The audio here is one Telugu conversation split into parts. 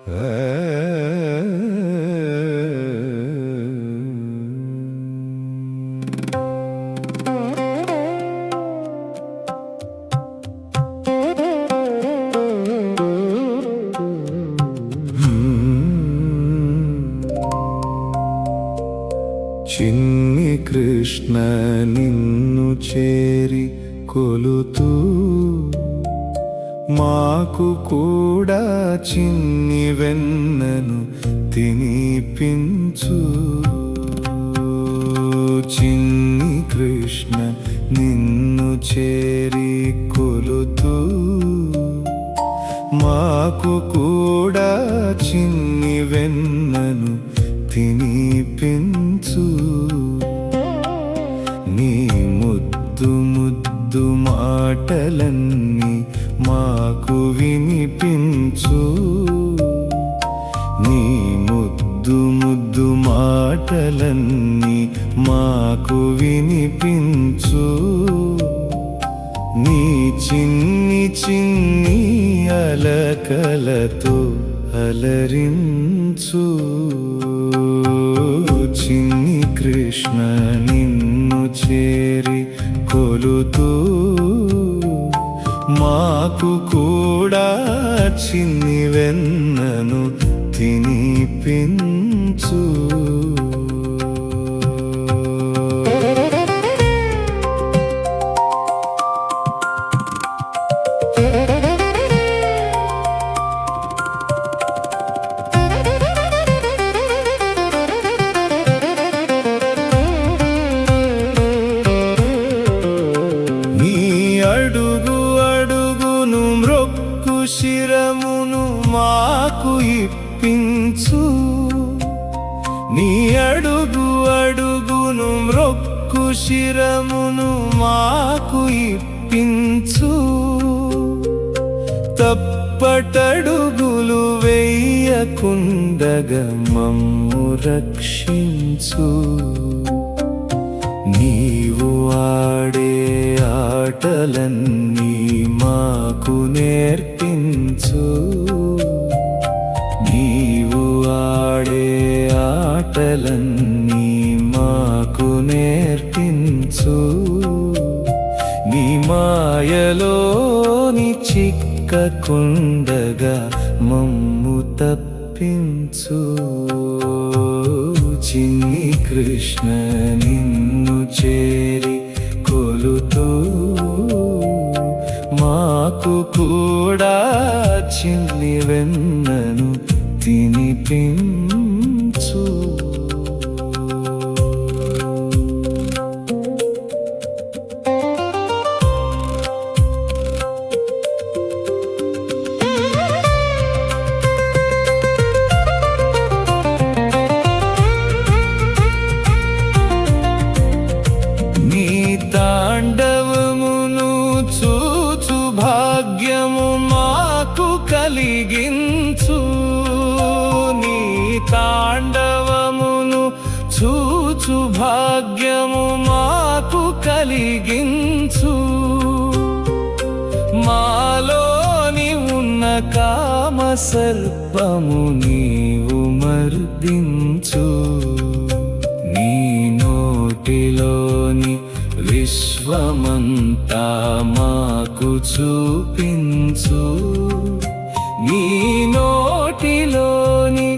చిన్ని కృష్ణ నిన్ను చేరి కొలుతూ మాకు కూడా చిన్ని వెన్నను తినిపించు. చిన్ని కృష్ణ నిన్ను చేరి కొలుతూ మాకు కూడా చిన్ని వెన్నను తినిపించు. నీ ముద్దు ముద్దు మాటలన్నీ మాకు వినిపించు. నీ ముద్దు ముద్దు మాటలన్నీ మాకు వినిపించు. నీ చిన్ని చిన్ని అలకలతో అలరించు. చిన్ని కృష్ణ నిన్ను చేరి కొలుతూ మాకు కూడా చిన్ని వెన్నను తినిపించు. అడుగు అడుగును మ్రొక్కు శిరమును మాకు ఇప్పించు. నీ అడుగు అడుగును మ్రొక్కు శిరమును మాకు ఇప్పించు. తప్పటడుగులు వెయ్యకుండగా మమ్ము రక్షించు. నీవు ఆడే ఆటలన్నీ మాకు నేర్పించు. నీవు ఆడే ఆటలన్నీ మాకు నేర్పించు. నీ మాయలోని చిక్కకుండగా మమ్ము తప్పించు. చిన్ని కృష్ణ నిన్ను చేరి కొలుతూ మాకు కూడా చిన్ని వెన్నను తినిపించు. నీ తాండవమును చూచు భాగ్యము మాకు కలిగించు. నీ తాండవమును చూచు భాగ్యము మాకు కలిగించు. మాలోని ఉన్న కామ సర్పము నీవు మర్దించు. నీ నోటిలోని విశ్వమంతా మాకు చూపించు. నీ నోటిలోని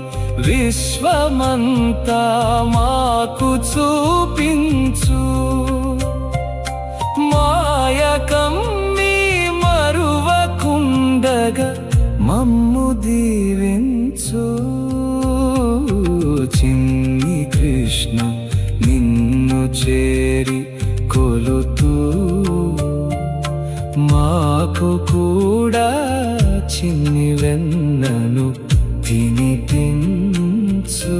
విశ్వమంతా మాకు చూపించు. మాయకమ్మి మరువకుండగా మమ్ము దీవించు. చిన్ని కృష్ణ నిన్ను చేరి కొలుతూ మాకు కూడా చిన్ని వెన్నను తినిపించు.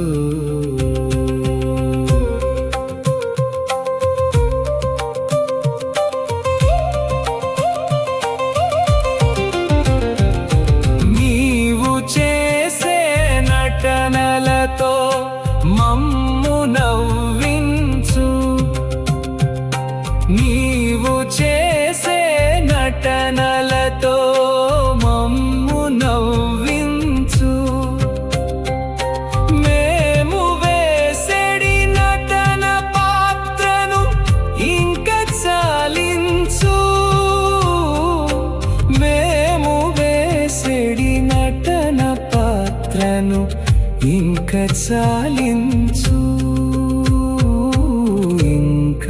నీవు చేసే నటనలతో మమ్ము నవ్వించు. నీవు చేసే నటనలతో మమ్ము నవ్వించు. యాత్రను ఇంక చాలించు, ఇంక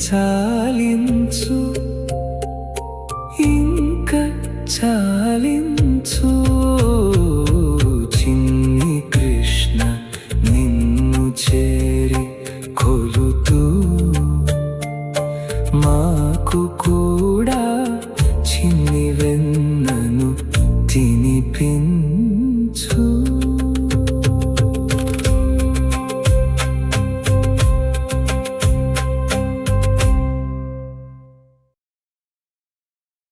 చాలించు, ఇంక చాలించు. చిన్ని కృష్ణ నిన్ను చేరి కొలుతూ మాకు కూడా చిన్ని వెన్నను తినిపించు.